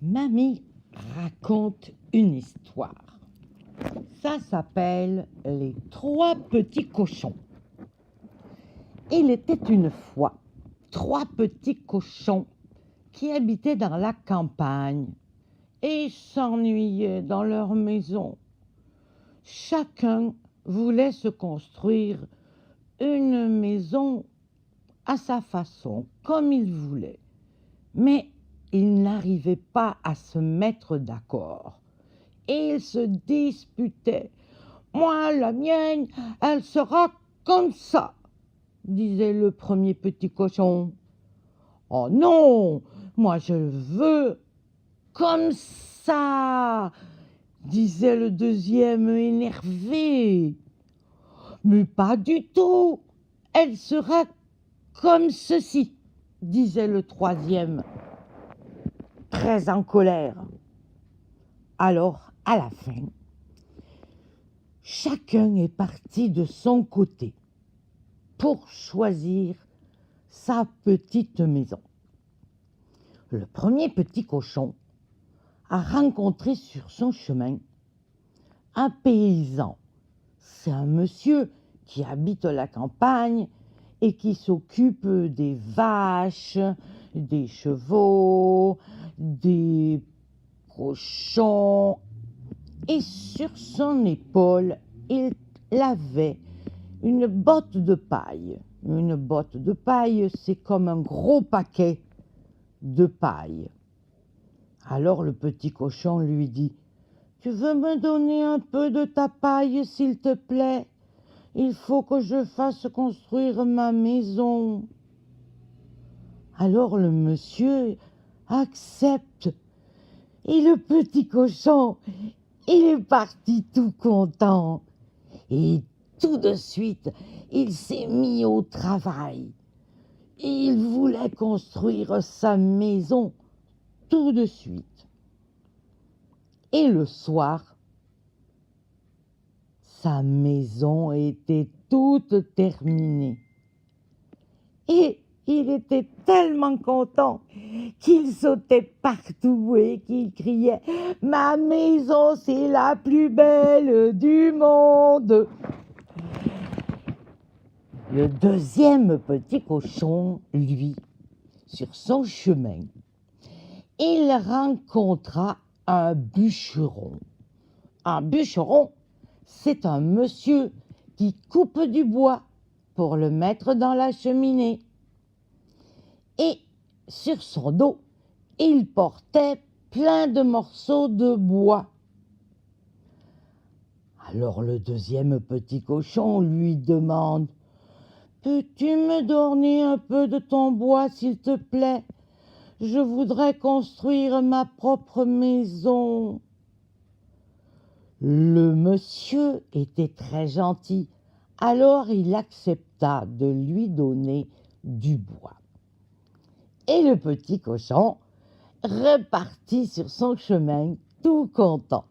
Mamie raconte une histoire. Ça s'appelle Les trois petits cochons. Il était une fois trois petits cochons qui habitaient dans la campagne et s'ennuyaient dans leur maison. Chacun voulait se construire une maison à sa façon, comme il voulait. Mais ils n'arrivaient pas à se mettre d'accord. Et ils se disputaient. « Moi, la mienne, elle sera comme ça », disait le premier petit cochon. « Oh non, moi je veux comme ça », disait le deuxième énervé. « Mais pas du tout, elle sera comme ceci », disait le troisième, très en colère. Alors, à la fin, chacun est parti de son côté pour choisir sa petite maison. Le premier petit cochon a rencontré sur son chemin un paysan. C'est un monsieur qui habite la campagne et qui s'occupe des vaches, des chevaux, des cochons. Et sur son épaule, il avait une botte de paille. Une botte de paille, c'est comme un gros paquet de paille. Alors le petit cochon lui dit : « Tu veux me donner un peu de ta paille, s'il te plaît ? Il faut que je fasse construire ma maison. » Alors le monsieur accepte. Et le petit cochon, il est parti tout content. Et tout de suite, il s'est mis au travail. Il voulait construire sa maison tout de suite. Et le soir, sa maison était toute terminée. Et il était tellement content qu'il sautait partout et qu'il criait : « Ma maison, c'est la plus belle du monde !» Le deuxième petit cochon, lui, sur son chemin, il rencontra un bûcheron. Un bûcheron, c'est un monsieur qui coupe du bois pour le mettre dans la cheminée. Et sur son dos, il portait plein de morceaux de bois. Alors le deuxième petit cochon lui demande : « Peux-tu me donner un peu de ton bois, s'il te plaît ? Je voudrais construire ma propre maison. » Le monsieur était très gentil, alors il accepta de lui donner du bois. Et le petit cochon repartit sur son chemin tout content.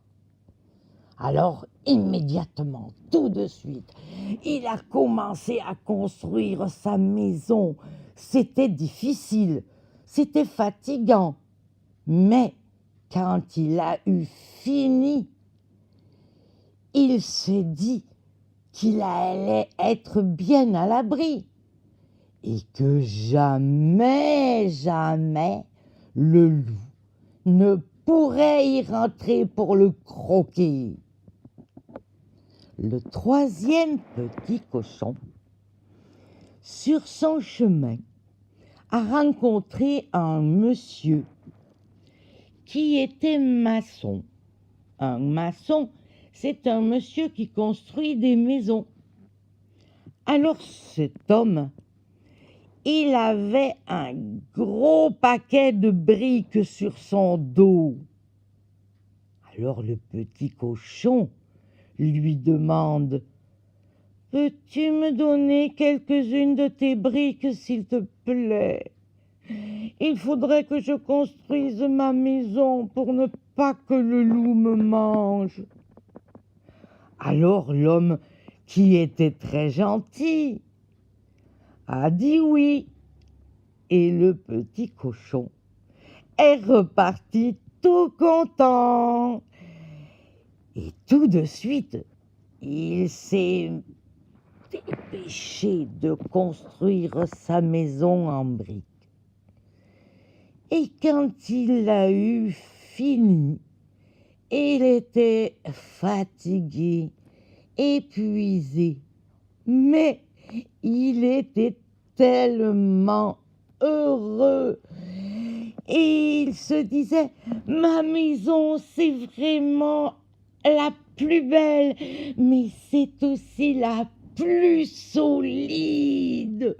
Alors, immédiatement, tout de suite, il a commencé à construire sa maison. C'était difficile, c'était fatigant, mais quand il a eu fini, il s'est dit qu'il allait être bien à l'abri et que jamais, jamais, le loup ne pourrait y rentrer pour le croquer. Le troisième petit cochon, sur son chemin, a rencontré un monsieur qui était maçon. Un maçon, c'est un monsieur qui construit des maisons. Alors cet homme, il avait un gros paquet de briques sur son dos. Alors le petit cochon lui demande : « Peux-tu me donner quelques-unes de tes briques, s'il te plaît ? Il faudrait que je construise ma maison pour ne pas que le loup me mange. » Alors l'homme, qui était très gentil, a dit oui. Et le petit cochon est reparti tout content. Et tout de suite, il s'est dépêché de construire sa maison en briques. Et quand il a eu fini, il était fatigué, épuisé, mais il était tellement heureux. Et il se disait, ma maison, c'est vraiment la plus belle, mais c'est aussi la plus solide.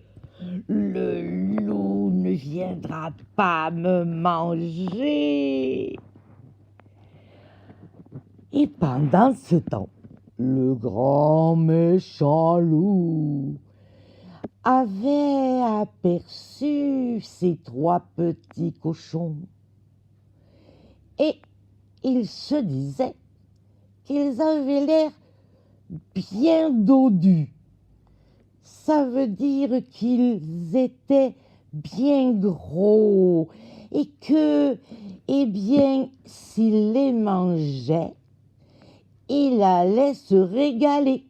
Le loup ne viendra pas me manger. Et pendant ce temps, le grand méchant loup avait aperçu ces 3 petits cochons. Et il se disait qu'ils avaient l'air bien dodus. Ça veut dire qu'ils étaient bien gros et que, eh bien, s'il les mangeait, il allait se régaler.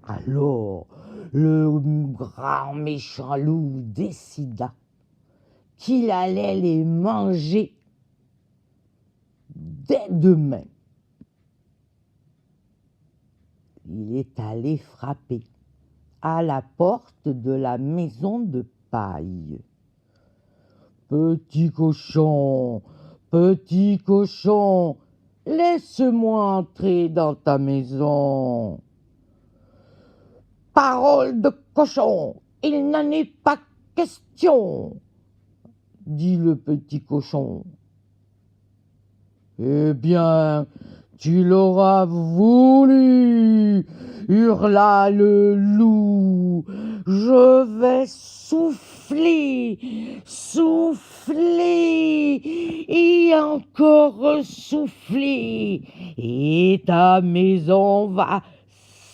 Alors, le grand méchant loup décida qu'il allait les manger dès demain. Il est allé frapper à la porte de la maison de paille. Petit cochon, laisse-moi entrer dans ta maison. Parole de cochon, il n'en est pas question, dit le petit cochon. Eh bien, tu l'auras voulu, hurla le loup. Je vais souffler, souffler, et encore souffler, et ta maison va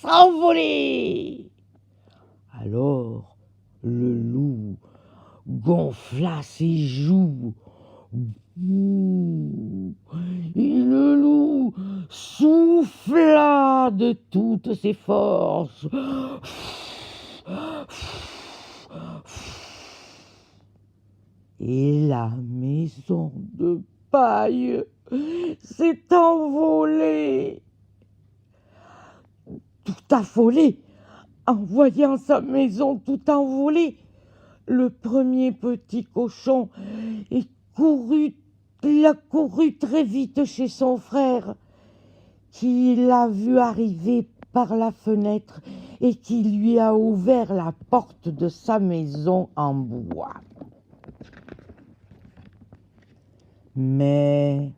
s'envoler. Alors le loup gonfla ses joues. Et le loup souffla de toutes ses forces. Et la maison de paille s'est envolée. Tout affolé, en voyant sa maison tout envolée, le premier petit cochon il a couru très vite chez son frère, qui l'a vu arriver par la fenêtre et qui lui a ouvert la porte de sa maison en bois. Mais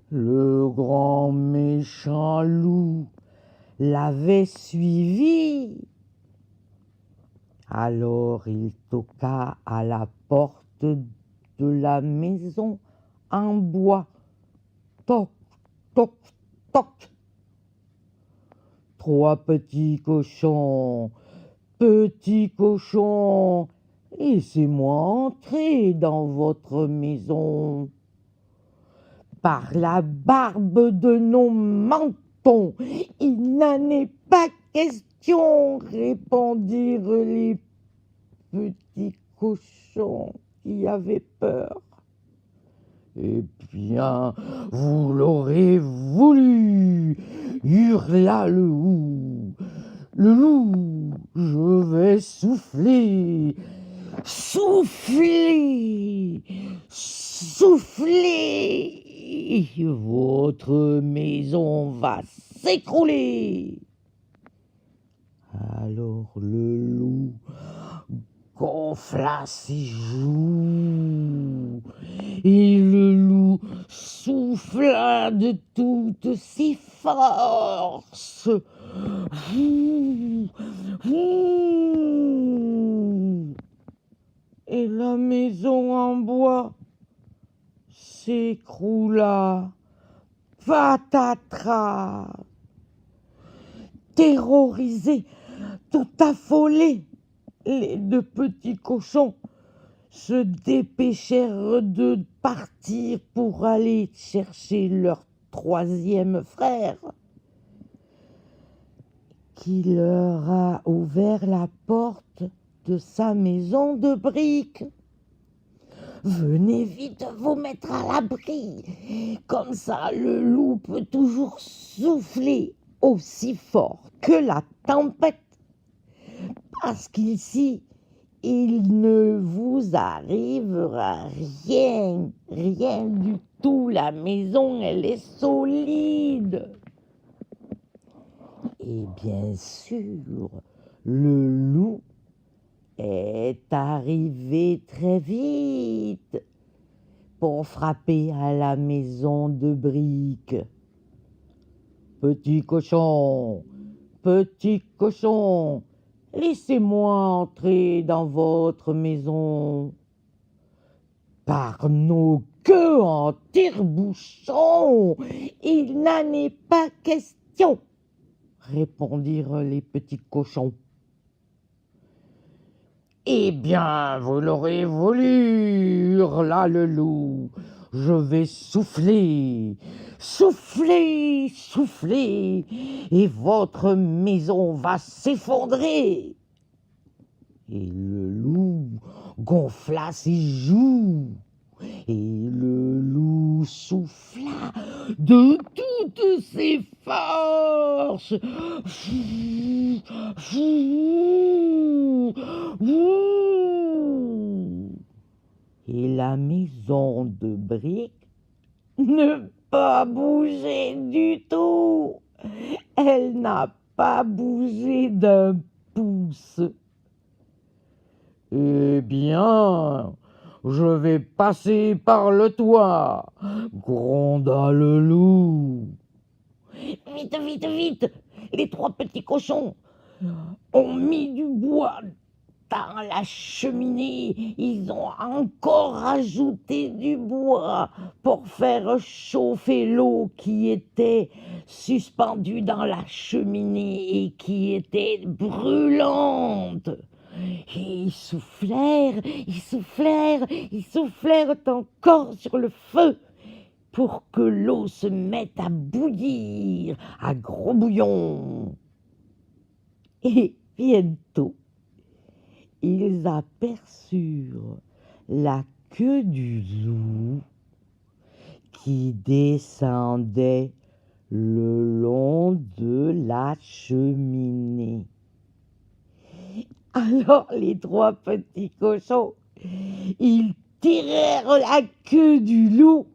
le grand méchant loup l'avait suivi. Alors il toqua à la porte de la maison en bois. Toc, toc, toc. 3 petits cochons, laissez-moi entrer dans votre maison. Par la barbe de nos mentons, il n'en est pas question, répondirent les petits cochons qui avaient peur. Eh bien, vous l'aurez voulu, hurla le loup. Le loup, je vais souffler, souffler, souffler. Votre maison va s'écrouler. Alors le loup gonfla ses joues et le loup souffla de toutes ses forces. Et la maison en bois s'écroula. Patatras. Terrorisés, tout affolés, les 2 petits cochons se dépêchèrent de partir pour aller chercher leur troisième frère, qui leur a ouvert la porte de sa maison de briques. Venez vite vous mettre à l'abri, comme ça le loup peut toujours souffler aussi fort que la tempête, parce qu'ici, il ne vous arrivera rien, rien du tout. La maison, elle est solide. Et bien sûr, le loup est arrivé très vite pour frapper à la maison de briques. Petit cochon, laissez-moi entrer dans votre maison. Par nos queues en tire-bouchon, il n'en est pas question, répondirent les petits cochons. Eh bien, vous l'aurez voulu, hurla le loup. Je vais souffler, souffler, souffler, et votre maison va s'effondrer. Et le loup gonfla ses joues, et le loup souffla de toutes ses forces. Et la maison de briques ne pas bouger du tout. Elle n'a pas bougé d'un pouce. Eh bien, je vais passer par le toit, gronda le loup. Vite, vite, vite! Les trois petits cochons ont mis du bois dans la cheminée. Ils ont encore ajouté du bois pour faire chauffer l'eau qui était suspendue dans la cheminée et qui était brûlante. Et ils soufflèrent encore sur le feu pour que l'eau se mette à bouillir à gros bouillon. Et bientôt, ils aperçurent la queue du loup qui descendait le long de la cheminée. Alors les trois petits cochons, ils tirèrent la queue du loup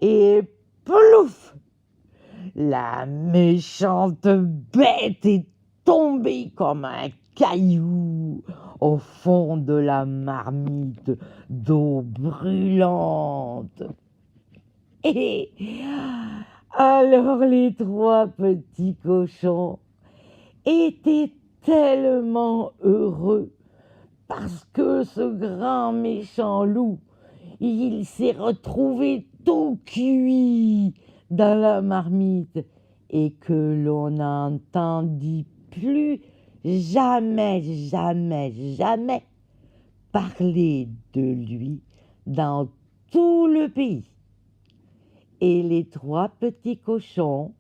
et plouf! La méchante bête est tombée comme un caillou au fond de la marmite d'eau brûlante. Et alors les trois petits cochons étaient tellement heureux parce que ce grand méchant loup, il s'est retrouvé tout cuit dans la marmite et que l'on n'entendit plus jamais parler de lui dans tout le pays. Et les trois petits cochons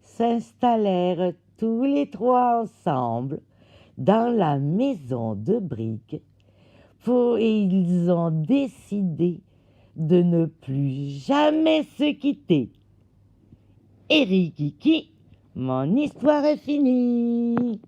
s'installèrent tous les trois ensemble dans la maison de briques et ils ont décidé de ne plus jamais se quitter. Et rikiki, mon histoire est finie.